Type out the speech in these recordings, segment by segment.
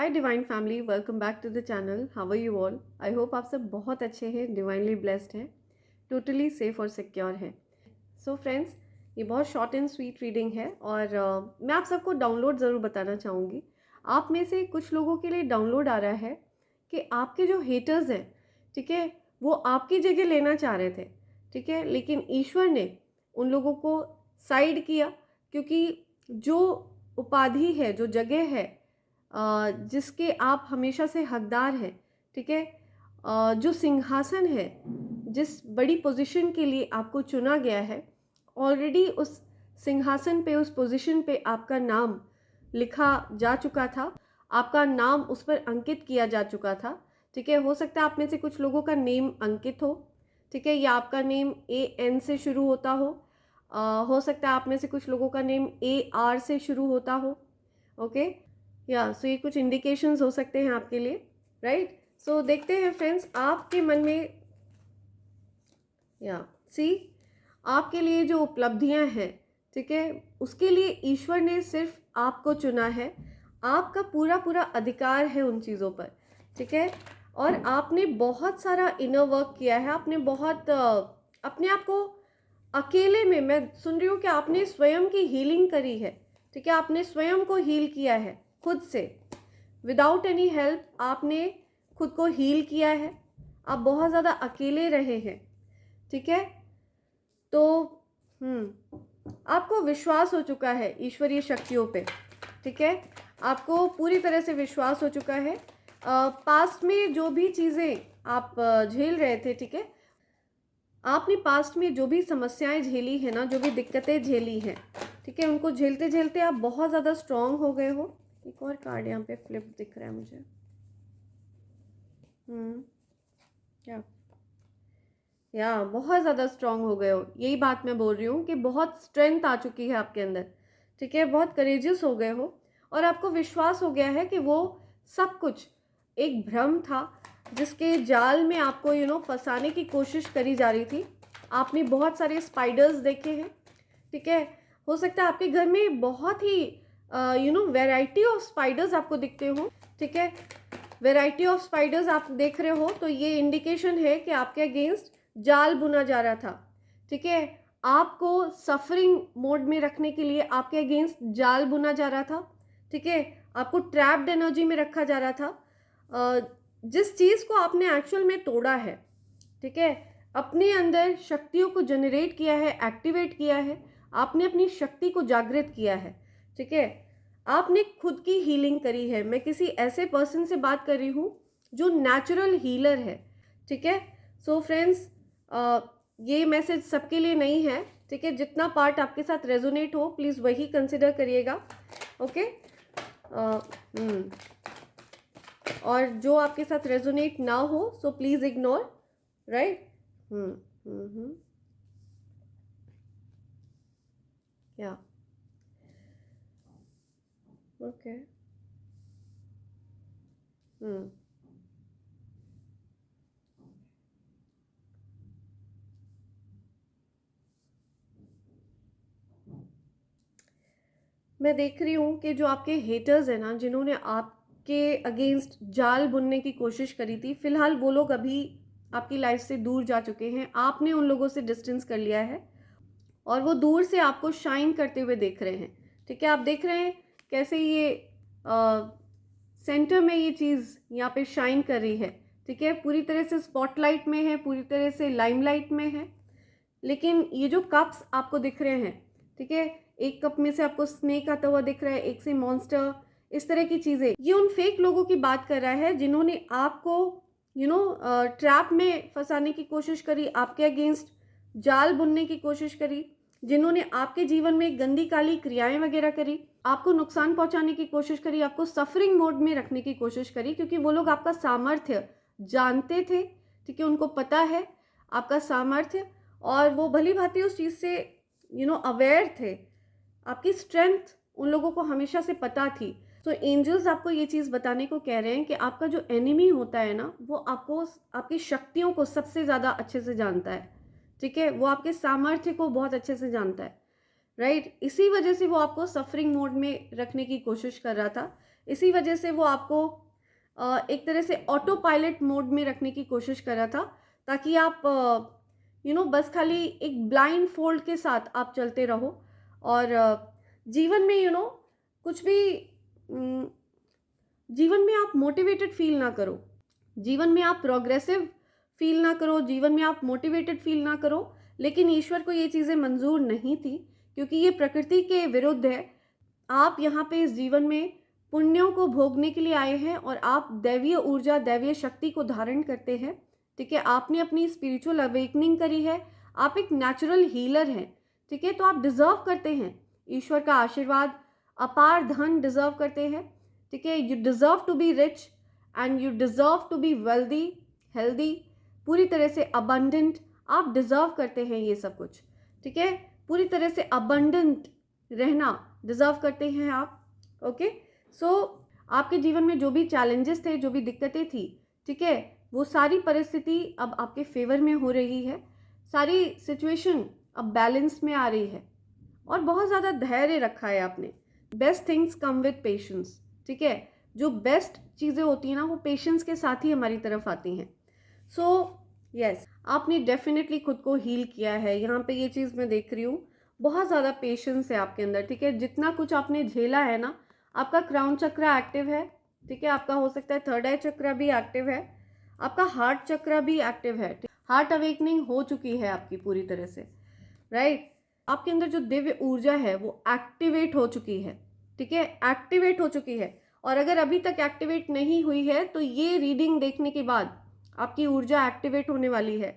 Hi divine family, welcome back to the channel. How are you all? I hope आप सब बहुत अच्छे हैं, डिवाइनली ब्लेस्ड हैं, टोटली सेफ और सिक्योर हैं। सो फ्रेंड्स, ये बहुत शॉर्ट एंड स्वीट रीडिंग है और मैं आप सबको डाउनलोड ज़रूर बताना चाहूँगी। आप में से कुछ लोगों के लिए डाउनलोड आ रहा है कि आपके जो हेटर्स हैं, ठीक है, वो आपकी जगह लेना चाह रहे थे, ठीक है, लेकिन ईश्वर ने उन लोगों को साइड किया, क्योंकि जो उपाधि है, जो जगह है, जिसके आप हमेशा से हकदार हैं, ठीक है, जो सिंहासन है, जिस बड़ी पोजीशन के लिए आपको चुना गया है, ऑलरेडी उस सिंहासन पे, उस पोजीशन पे आपका नाम लिखा जा चुका था, आपका नाम उस पर अंकित किया जा चुका था, ठीक है। हो सकता है आप में से कुछ लोगों का नेम अंकित हो, ठीक है, या आपका नेम AN से शुरू होता हो सकता है आप में से कुछ लोगों का नेम AR से शुरू होता हो, ओके, या सो ये कुछ इंडिकेशंस हो सकते हैं आपके लिए, राइट। सो देखते हैं फ्रेंड्स, आपके मन में या सी आपके लिए जो उपलब्धियां हैं, ठीक है, उसके लिए ईश्वर ने सिर्फ आपको चुना है। आपका पूरा पूरा अधिकार है उन चीज़ों पर, ठीक है, और आपने बहुत सारा इनर वर्क किया है। आपने बहुत अपने आप को अकेले में, मैं सुन रही हूँ कि आपने स्वयं की हीलिंग करी है, ठीक है, आपने स्वयं को हील किया है खुद से, विदाउट एनी हेल्प आपने खुद को हील किया है। आप बहुत ज़्यादा अकेले रहे हैं, ठीक है, तो आपको विश्वास हो चुका है ईश्वरीय शक्तियों पे, ठीक है, आपको पूरी तरह से विश्वास हो चुका है। पास्ट में जो भी चीज़ें आप झेल रहे थे, ठीक है, आपने पास्ट में जो भी समस्याएं झेली है ना, जो भी दिक्कतें झेली हैं, ठीक है, उनको झेलते झेलते आप बहुत ज़्यादा स्ट्रांग हो गए हो। एक और कार्ड यहाँ पे फ्लिप दिख रहा है मुझे। या बहुत ज़्यादा स्ट्रांग हो गए हो, यही बात मैं बोल रही हूँ कि बहुत स्ट्रेंथ आ चुकी है आपके अंदर, ठीक है, बहुत करेजियस हो गए हो और आपको विश्वास हो गया है कि वो सब कुछ एक भ्रम था, जिसके जाल में आपको फंसाने की कोशिश करी जा रही थी। आपने बहुत सारे स्पाइडर्स देखे हैं, ठीक है, हो सकता है आपके घर में बहुत ही वैरायटी ऑफ स्पाइडर्स आपको दिखते हो, ठीक है, वैरायटी ऑफ स्पाइडर्स आप देख रहे हो, तो ये इंडिकेशन है कि आपके अगेंस्ट जाल बुना जा रहा था, ठीक है, आपको सफरिंग मोड में रखने के लिए आपके अगेंस्ट जाल बुना जा रहा था, ठीक है, आपको ट्रैप्ड एनर्जी में रखा जा रहा था। जिस चीज़ को आपने एक्चुअल में तोड़ा है, ठीक है, अपने अंदर शक्तियों को जनरेट किया है, एक्टिवेट किया है, आपने अपनी शक्ति को जागृत किया है, ठीक है, आपने खुद की हीलिंग करी है। मैं किसी ऐसे पर्सन से बात कर रही हूँ जो नेचुरल हीलर है, ठीक है। सो फ्रेंड्स, ये मैसेज सबके लिए नहीं है, ठीक है, जितना पार्ट आपके साथ रेजोनेट हो प्लीज़ वही कंसिडर करिएगा, ओके। और जो आपके साथ रेजोनेट ना हो सो प्लीज़ इग्नोर, राइट। या ओके। मैं देख रही हूँ कि जो आपके हेटर्स हैं ना, जिन्होंने आपके अगेंस्ट जाल बुनने की कोशिश करी थी, फिलहाल वो लोग अभी आपकी लाइफ से दूर जा चुके हैं। आपने उन लोगों से डिस्टेंस कर लिया है और वो दूर से आपको शाइन करते हुए देख रहे हैं, ठीक है। आप देख रहे हैं कैसे ये सेंटर में ये चीज़ यहाँ पे शाइन कर रही है, ठीक है, पूरी तरह से स्पॉटलाइट में है, पूरी तरह से लाइमलाइट में है। लेकिन ये जो कप्स आपको दिख रहे हैं, ठीक है, एक कप में से आपको स्नेक आता हुआ दिख रहा है, एक से मॉन्स्टर, इस तरह की चीज़ें, ये उन फेक लोगों की बात कर रहा है जिन्होंने आपको ट्रैप में फंसाने की कोशिश करी, आपके अगेंस्ट जाल बुनने की कोशिश करी, जिन्होंने आपके जीवन में गंदी काली क्रियाएं वगैरह करी, आपको नुकसान पहुंचाने की कोशिश करी, आपको सफरिंग मोड में रखने की कोशिश करी, क्योंकि वो लोग आपका सामर्थ्य जानते थे, ठीक है, उनको पता है आपका सामर्थ्य, और वो भली भांति उस चीज़ से अवेयर थे। आपकी स्ट्रेंथ उन लोगों को हमेशा से पता थी। तो एंजल्स आपको ये चीज़ बताने को कह रहे हैं कि आपका जो एनिमी होता है ना, वो आपको, आपकी शक्तियों को सबसे ज़्यादा अच्छे से जानता है, ठीक है, वो आपके सामर्थ्य को बहुत अच्छे से जानता है, राइट। इसी वजह से वो आपको सफरिंग मोड में रखने की कोशिश कर रहा था। इसी वजह से वो आपको एक तरह से ऑटो पायलट मोड में रखने की कोशिश कर रहा था, ताकि आप बस खाली एक ब्लाइंड फोल्ड के साथ आप चलते रहो और जीवन में कुछ भी जीवन में आप मोटिवेटेड फील ना करो, जीवन में आप प्रोग्रेसिव फील ना करो, जीवन में आप मोटिवेटेड फील ना करो। लेकिन ईश्वर को ये चीज़ें मंजूर नहीं थी, क्योंकि ये प्रकृति के विरुद्ध है। आप यहाँ पे इस जीवन में पुण्यों को भोगने के लिए आए हैं और आप दैवीय ऊर्जा, दैवीय शक्ति को धारण करते हैं। ठीक है, आपने अपनी स्पिरिचुअल अवेकनिंग करी है, आप एक नेचुरल हीलर हैं। ठीक है, तो आप डिजर्व करते हैं ईश्वर का आशीर्वाद, अपार धन डिजर्व करते हैं। ठीक है, you deserve to be rich and you deserve to be wealthy, healthy, पूरी तरह से अबंडेंट। आप डिजर्व करते हैं ये सब कुछ। ठीक है, पूरी तरह से अबंडेंट रहना डिजर्व करते हैं आप। ओके, सो आपके जीवन में जो भी चैलेंजेस थे, जो भी दिक्कतें थी, ठीक है, वो सारी परिस्थिति अब आपके फेवर में हो रही है, सारी सिचुएशन अब बैलेंस में आ रही है और बहुत ज़्यादा धैर्य रखा है आपने। Best things come with patience. ठीक है, जो बेस्ट चीज़ें होती हैं ना, वो पेशेंस के साथ ही हमारी तरफ आती हैं। सो यस, आपने डेफिनेटली खुद को हील किया है। यहाँ पे ये चीज़ मैं देख रही हूँ, बहुत ज़्यादा पेशेंस है आपके अंदर। ठीक है, जितना कुछ आपने झेला है ना, आपका क्राउन चक्र एक्टिव है। ठीक है, आपका हो सकता है थर्ड आई चक्र भी एक्टिव है, आपका हार्ट चक्र भी एक्टिव है। हार्ट अवेकनिंग हो चुकी है आपकी पूरी तरह से, राइट। आपके अंदर जो दिव्य ऊर्जा है वो एक्टिवेट हो चुकी है। ठीक है, एक्टिवेट हो चुकी है। और अगर अभी तक एक्टिवेट नहीं हुई है तो ये रीडिंग देखने के बाद आपकी ऊर्जा एक्टिवेट होने वाली है।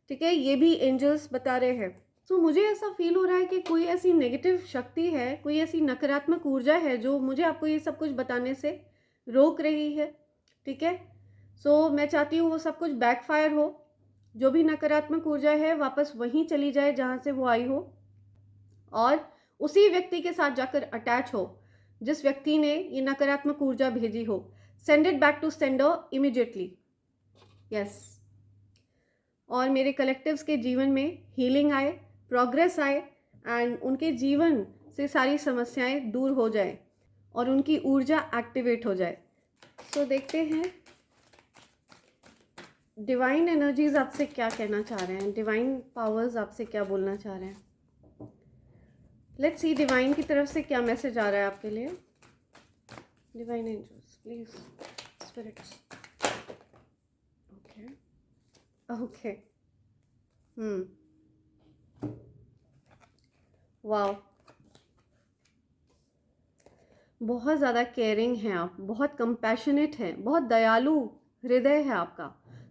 ठीक है, ये भी एंजल्स बता रहे हैं। तो मुझे ऐसा फील हो रहा है कि कोई ऐसी नेगेटिव शक्ति है, कोई ऐसी नकारात्मक ऊर्जा है जो मुझे आपको ये सब कुछ बताने से रोक रही है। ठीक है, सो मैं चाहती हूँ वो सब कुछ बैकफायर हो, जो भी नकारात्मक ऊर्जा है वापस वहीं चली जाए जहाँ से वो आई हो, और उसी व्यक्ति के साथ जाकर अटैच हो जिस व्यक्ति ने ये नकारात्मक ऊर्जा भेजी हो। Send it back to sender immediately. Yes, और मेरे कलेक्टिव्स के जीवन में हीलिंग आए, प्रोग्रेस आए एंड उनके जीवन से सारी समस्याएं दूर हो जाए और उनकी ऊर्जा एक्टिवेट हो जाए। तो देखते हैं डिवाइन एनर्जीज आपसे क्या कहना चाह रहे हैं, डिवाइन पावर्स आपसे क्या बोलना चाह रहे हैं। लेट्स सी डिवाइन की तरफ से क्या मैसेज आ रहा है आपके लिए। Divine angels please, spirits. Okay okay, wow, बहुत ज़्यादा केयरिंग हैं आप, बहुत कंपैशनेट हैं, बहुत दयालु हृदय है आपका।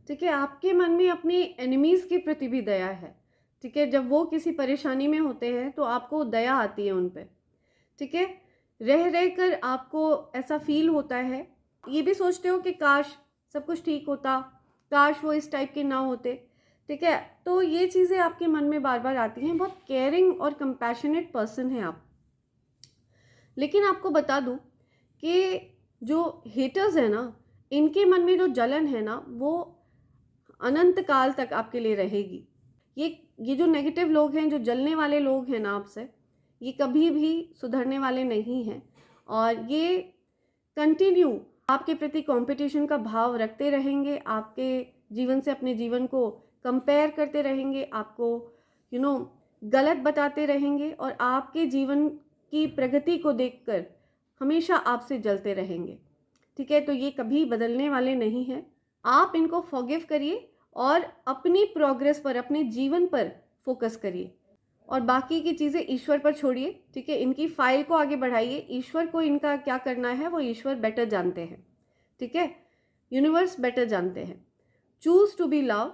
ठीक है, आपके मन में अपने एनिमीज़ के प्रति भी दया है। ठीक है, जब वो किसी परेशानी में होते हैं तो आपको दया आती है उन पे। ठीक है, रह रह कर आपको ऐसा फील होता है, ये भी सोचते हो कि काश सब कुछ ठीक होता, काश वो इस टाइप के ना होते। ठीक है, तो ये चीज़ें आपके मन में बार बार आती हैं। बहुत केयरिंग और कंपैशनेट पर्सन हैं आप। लेकिन आपको बता दूं कि जो हेटर्स हैं ना, इनके मन में जो जलन है ना, वो अनंत काल तक आपके लिए रहेगी। ये जो नेगेटिव लोग हैं, जो जलने वाले लोग हैं ना आपसे, ये कभी भी सुधरने वाले नहीं हैं और ये कंटिन्यू आपके प्रति कंपटीशन का भाव रखते रहेंगे, आपके जीवन से अपने जीवन को कंपेयर करते रहेंगे, आपको गलत बताते रहेंगे और आपके जीवन की प्रगति को देखकर हमेशा आपसे जलते रहेंगे। ठीक है, तो ये कभी बदलने वाले नहीं हैं। आप इनको फॉरगिव करिए और अपनी प्रोग्रेस पर, अपने जीवन पर फोकस करिए और बाकी की चीज़ें ईश्वर पर छोड़िए। ठीक है, इनकी फाइल को आगे बढ़ाइए। ईश्वर को इनका क्या करना है वो ईश्वर बेटर जानते हैं। ठीक है, यूनिवर्स बेटर जानते हैं। Choose to be love,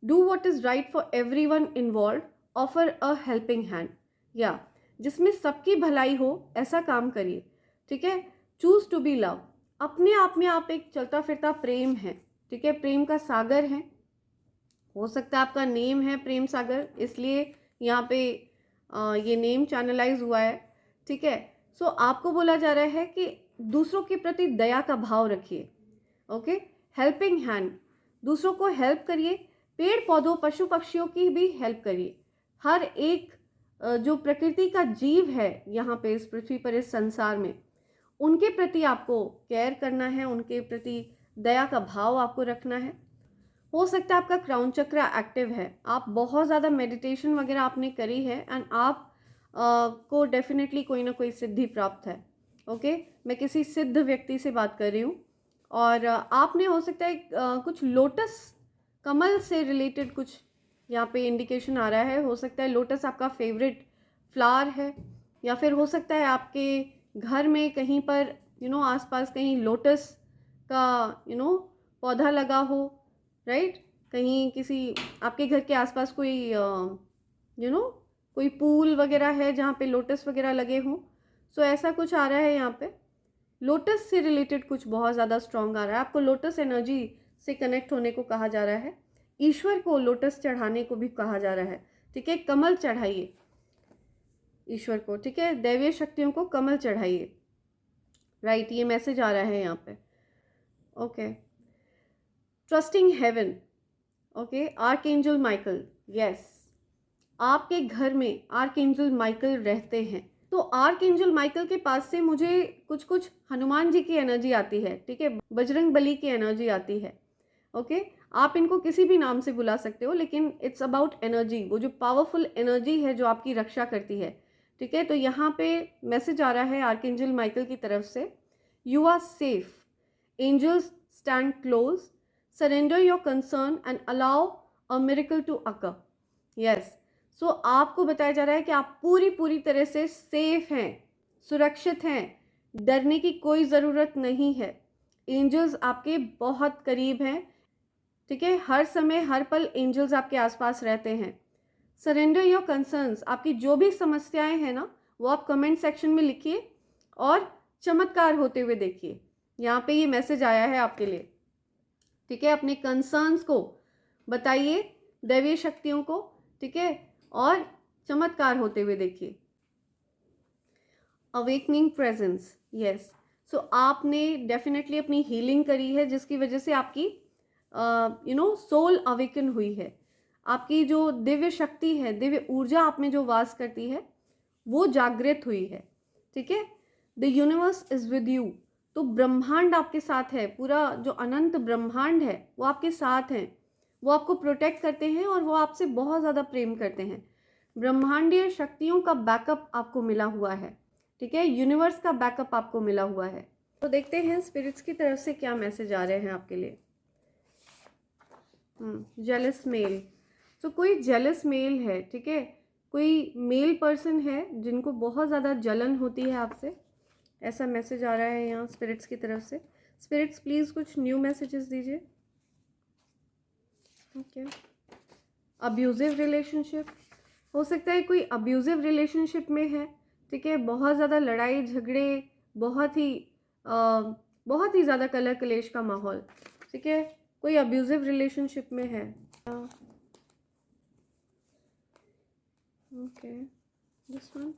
do what is right for everyone involve, offer a helping hand, या जिसमें सबकी भलाई हो ऐसा काम करिए। ठीक है, चूज टू बी लव, अपने आप में आप एक चलता फिरता प्रेम है। ठीक है, प्रेम का सागर है। हो सकता है आपका नेम है प्रेम सागर, इसलिए यहाँ पे ये नेम चैनलाइज हुआ है। ठीक है, सो आपको बोला जा रहा है कि दूसरों के प्रति दया का भाव रखिए। ओके, हेल्पिंग हैंड, दूसरों को हेल्प करिए। पेड़ पौधों, पशु पक्षियों की भी हेल्प करिए। हर एक जो प्रकृति का जीव है यहाँ पे इस पृथ्वी पर, इस संसार में, उनके प्रति आपको केयर करना है, उनके प्रति दया का भाव आपको रखना है। हो सकता है आपका क्राउन चक्र एक्टिव है, आप बहुत ज़्यादा मेडिटेशन वगैरह आपने करी है एंड आप को डेफिनेटली कोई ना कोई सिद्धि प्राप्त है। ओके, मैं किसी सिद्ध व्यक्ति से बात कर रही हूँ और आपने हो सकता है कुछ लोटस कमल से रिलेटेड कुछ यहाँ पे इंडिकेशन आ रहा है। हो सकता है लोटस आपका फेवरेट फ्लावर है, या फिर हो सकता है आपके घर में कहीं पर आसपास कहीं लोटस का पौधा लगा हो, राइट। कहीं किसी आपके घर के आसपास कोई कोई पूल वगैरह है जहाँ पे लोटस वगैरह लगे हों। सो ऐसा कुछ आ रहा है यहाँ पे, लोटस से रिलेटेड कुछ बहुत ज़्यादा स्ट्रॉन्ग आ रहा है। आपको लोटस एनर्जी से कनेक्ट होने को कहा जा रहा है, ईश्वर को लोटस चढ़ाने को भी कहा जा रहा है। ठीक है, कमल चढ़ाइए ईश्वर को, ठीक है, दैवीय शक्तियों को कमल चढ़ाइए, राइट। ये मैसेज आ रहा है यहाँ पे। Okay, trusting heaven, okay, archangel Michael, yes, आपके घर में आर्कएंजल माइकल रहते हैं। तो आर्कएंजल माइकल के पास से मुझे कुछ कुछ हनुमान जी की एनर्जी आती है, ठीक है, बजरंग बली की एनर्जी आती है। ओके, आप इनको किसी भी नाम से बुला सकते हो, लेकिन इट्स अबाउट एनर्जी, वो जो पावरफुल एनर्जी है जो आपकी रक्षा करती है। ठीक है, तो यहाँ पे मैसेज आ रहा है आर्कएंजल माइकल की तरफ से, you are safe, angels stand close, surrender your concern and allow a miracle to occur. Yes, so आपको बताया जा रहा है कि आप पूरी तरह से सेफ हैं, सुरक्षित हैं, डरने की कोई ज़रूरत नहीं है। एंजल्स आपके बहुत करीब हैं, ठीक है, हर समय हर पल एंजल्स आपके आसपास रहते हैं। सरेंडर योर कंसर्न्स, आपकी जो भी समस्याएं हैं ना, वो आप कमेंट सेक्शन में लिखिए और चमत्कार होते हुए देखिए। यहाँ पे ये मैसेज आया है आपके लिए, ठीक है। अपने कंसर्न्स को बताइए दैवीय शक्तियों को, ठीक है, और चमत्कार होते हुए देखिए। अवेकनिंग प्रेजेंस, यस, सो आपने डेफिनेटली अपनी हीलिंग करी है, जिसकी वजह से आपकी सोल अवेकन हुई है। आपकी जो दिव्य शक्ति है, दिव्य ऊर्जा आप में जो वास करती है, वो जागृत हुई है, ठीक है। The universe is with you, तो ब्रह्मांड आपके साथ है, पूरा जो अनंत ब्रह्मांड है वो आपके साथ है, वो आपको प्रोटेक्ट करते हैं और वो आपसे बहुत ज़्यादा प्रेम करते हैं। ब्रह्मांडीय शक्तियों का बैकअप आपको मिला हुआ है, ठीक है, यूनिवर्स का बैकअप आपको मिला हुआ है। तो देखते हैं स्पिरिट्स की तरफ से क्या मैसेज आ रहे हैं आपके लिए। जेलस मेल, तो कोई जेलस मेल है, ठीक है, कोई मेल पर्सन है जिनको बहुत ज़्यादा जलन होती है आपसे, ऐसा मैसेज आ रहा है यहाँ स्पिरिट्स की तरफ से। स्पिरिट्स प्लीज़ कुछ न्यू मैसेजेस दीजिए। ओके, अब्यूजिव रिलेशनशिप, हो सकता है कोई अब्यूजिव रिलेशनशिप में है, ठीक है, बहुत ज़्यादा लड़ाई झगड़े, बहुत ही ज़्यादा कलह कलेश का माहौल, ठीक है, कोई अब्यूजिव रिलेशनशिप में है। Okay, this one,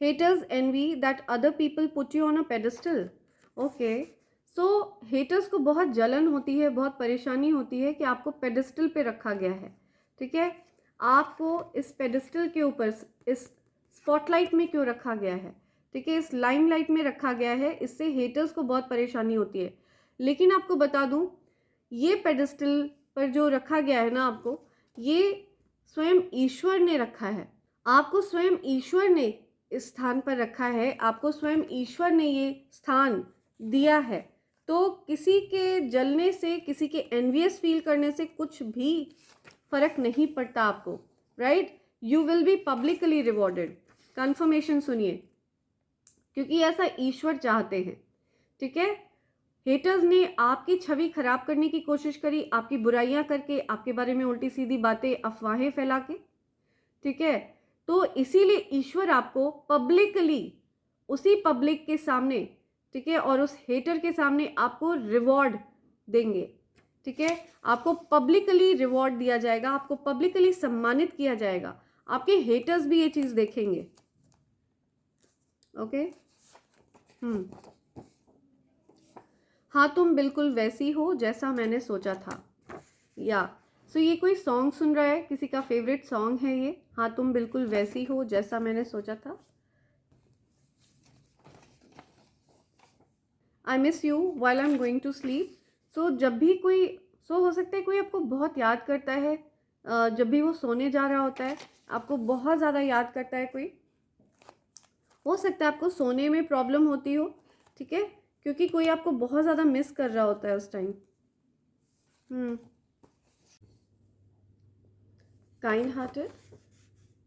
haters envy that other people put you on a pedestal. Okay, so haters को बहुत जलन होती है, बहुत परेशानी होती है कि आपको पेडिस्टल पे रखा गया है, ठीक है, आपको इस पेडिस्टल के ऊपर, इस स्पॉटलाइट में क्यों रखा गया है, ठीक है, इस लाइमलाइट में रखा गया है, इससे हेटर्स को बहुत परेशानी होती है। लेकिन आपको बता दूं, ये पेडिस्टल पर जो रखा गया है ना आपको, ये स्वयं ईश्वर ने रखा है, आपको स्वयं ईश्वर ने इस स्थान पर रखा है, आपको स्वयं ईश्वर ने ये स्थान दिया है। तो किसी के जलने से, किसी के एनवियस फील करने से कुछ भी फर्क नहीं पड़ता आपको, right. You will be publicly rewarded, confirmation सुनिए, क्योंकि ऐसा ईश्वर चाहते हैं, ठीक है। हेटर्स ने आपकी छवि खराब करने की कोशिश करी, आपकी बुराइयां करके, आपके बारे में उल्टी सीधी बातें, अफवाहें फैला के, ठीक है, तो इसीलिए ईश्वर आपको पब्लिकली, उसी पब्लिक के सामने, ठीक है, और उस हेटर के सामने आपको रिवॉर्ड देंगे, ठीक है, आपको पब्लिकली रिवॉर्ड दिया जाएगा, आपको पब्लिकली सम्मानित किया जाएगा, आपके हेटर्स भी ये चीज देखेंगे। ओके, हाँ, तुम बिल्कुल वैसी हो जैसा मैंने सोचा था, या सो ये कोई सॉन्ग सुन रहा है, किसी का फेवरेट सॉन्ग है ये, हाँ तुम बिल्कुल वैसी हो जैसा मैंने सोचा था। I miss you while I am going to sleep. So जब भी कोई हो सकता है कोई आपको बहुत याद करता है, जब भी वो सोने जा रहा होता है आपको बहुत ज़्यादा याद करता है कोई। हो सकता है आपको सोने में प्रॉब्लम होती हो, ठीक है, क्योंकि कोई आपको बहुत ज़्यादा मिस कर रहा होता है उस टाइम। काइंड हार्टेड,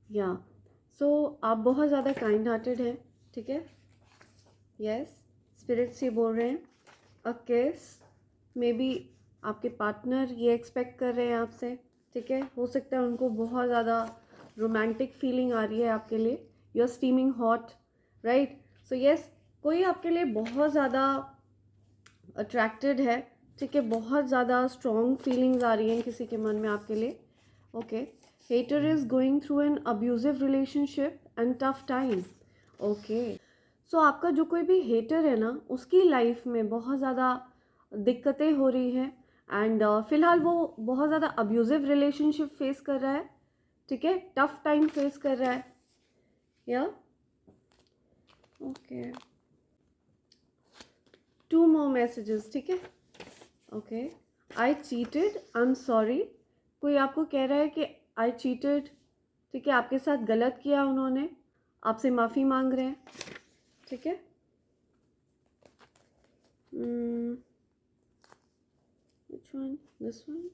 या सो आप बहुत ज़्यादा काइंड हार्टेड हैं, ठीक है। यस, स्पिरिट्स ये बोल रहे हैं अ किस, मे बी आपके पार्टनर ये एक्सपेक्ट कर रहे हैं आपसे, ठीक है। हो सकता है उनको बहुत ज़्यादा रोमांटिक फीलिंग आ रही है आपके लिए, you are steaming hot, right. So yes, कोई आपके लिए बहुत ज़्यादा अट्रैक्टेड है, ठीक है, बहुत ज़्यादा स्ट्रॉन्ग फीलिंग्स आ रही हैं किसी के मन में आपके लिए। Okay, hater is going through an abusive relationship and tough time. Okay, so आपका जो कोई भी हेटर है ना उसकी लाइफ में बहुत ज़्यादा दिक्कतें हो रही हैं, एंड फ़िलहाल वो बहुत ज़्यादा अब्यूजिव रिलेशनशिप फेस कर रहा है, ठीक है, टफ टाइम फेस कर रहा है, या ओके। 2 more messages, ठीक है। Okay, I cheated, I am sorry. कोई आपको कह रहा है कि आई चीटेड, ठीक है, आपके साथ गलत किया उन्होंने, आपसे माफ़ी मांग रहे हैं, ठीक है। which one, this one,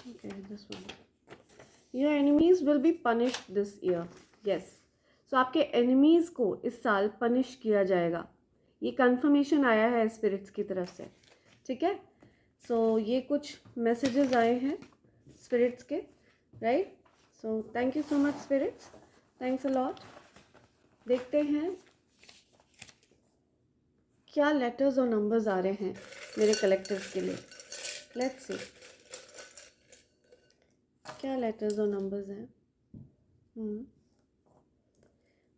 okay, this one, your enemies will be punished this year, yes। सो आपके एनिमीज़ को इस साल पनिश किया जाएगा, ये कंफर्मेशन आया है स्पिरिट्स की तरफ से, ठीक है। सो ये कुछ मैसेजेस आए हैं स्पिरिट्स के, right. So thank you so much spirits, thanks a lot. देखते हैं क्या लेटर्स और नंबर्स आ रहे हैं मेरे कलेक्टर्स के लिए। लेट्स सी क्या लेटर्स और नंबर्स हैं।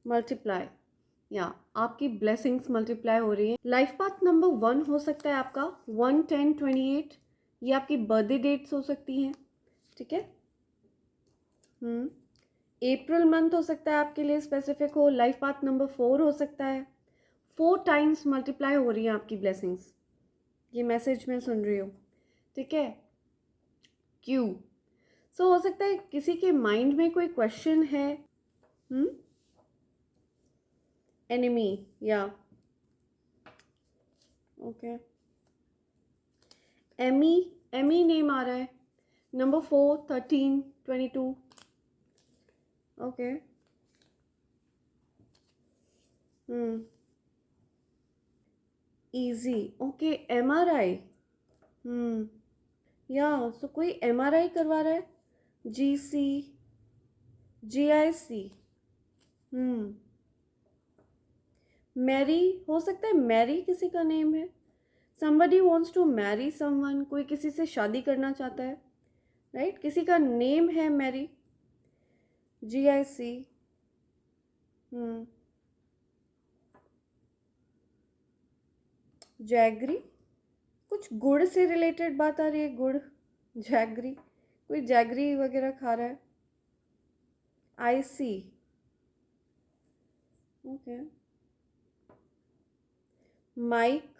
मल्टीप्लाई, या आपकी ब्लेसिंग्स मल्टीप्लाई हो रही है। लाइफ पाथ नंबर 1 हो सकता है आपका 1, 10, 28, ये आपकी बर्थडे डेट्स हो सकती हैं, ठीक है। अप्रैल मंथ हो सकता है आपके लिए स्पेसिफिक हो। लाइफ पाथ नंबर 4 हो सकता है। 4 टाइम्स मल्टीप्लाई हो रही हैं आपकी ब्लेसिंग्स, ये मैसेज मैं सुन रही हूँ, ठीक है। क्यू, सो हो सकता है किसी के माइंड में कोई क्वेश्चन है। एनिमी, या ओके। एमी, एमी नेम आ रहा है। Number 4, 13, 22, okay. Easy, okay. MRI, या सो कोई MRI करवा रहा है। GC, GIC, मैरी, हो सकता है मैरी किसी का नेम है। somebody wants to marry someone, कोई किसी से शादी करना चाहता है, राइट, किसी का नेम है मैरी। GIC, जैगरी, कुछ गुड़ से रिलेटेड बात आ रही है, गुड़, जैगरी, कोई जैगरी वगैरह खा रहा है। IC, okay. Mike,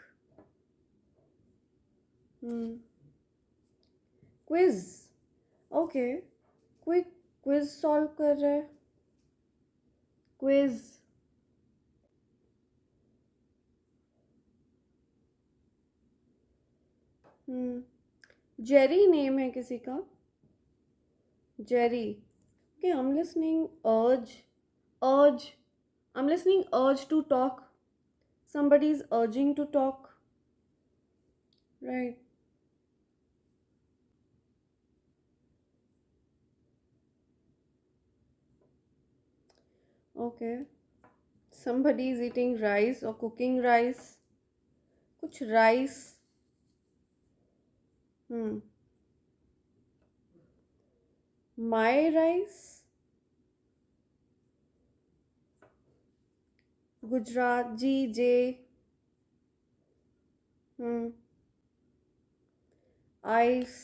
quiz, okay, कोई क्विज सॉल्व कर रहा है, क्विज। जेरी नेम है किसी का, Jerry. Okay, I'm listening urge, I'm listening urge to talk. Somebody is urging to talk, right? Okay, somebody is eating rice or cooking rice, कुछ rice, my rice, Gujarat, GJ, ice,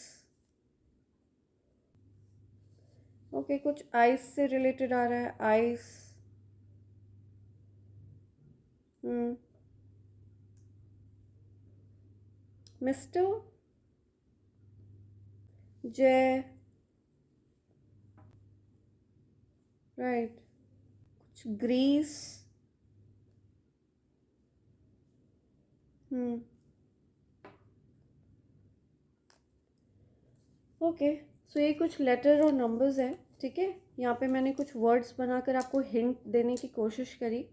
okay, कुछ ice से related आ रहा है, ice, mister जय, right, कुछ Greece, okay. सो ये कुछ letter और नंबर्स हैं, ठीक है। यहाँ पे मैंने कुछ वर्ड्स बनाकर आपको हिंट देने की कोशिश करी।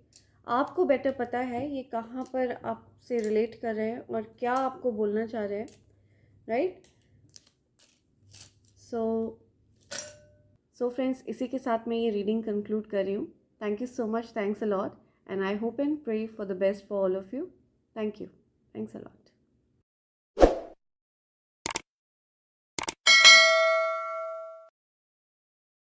आपको बेटर पता है ये कहाँ पर आपसे रिलेट कर रहे हैं और क्या आपको बोलना चाह रहे हैं, राइट। सो फ्रेंड्स, इसी के साथ मैं ये रीडिंग कंक्लूड कर रही हूँ। Thank you so much, thanks a lot, and I hope and pray for the best for all of you. Thank you, thanks a lot.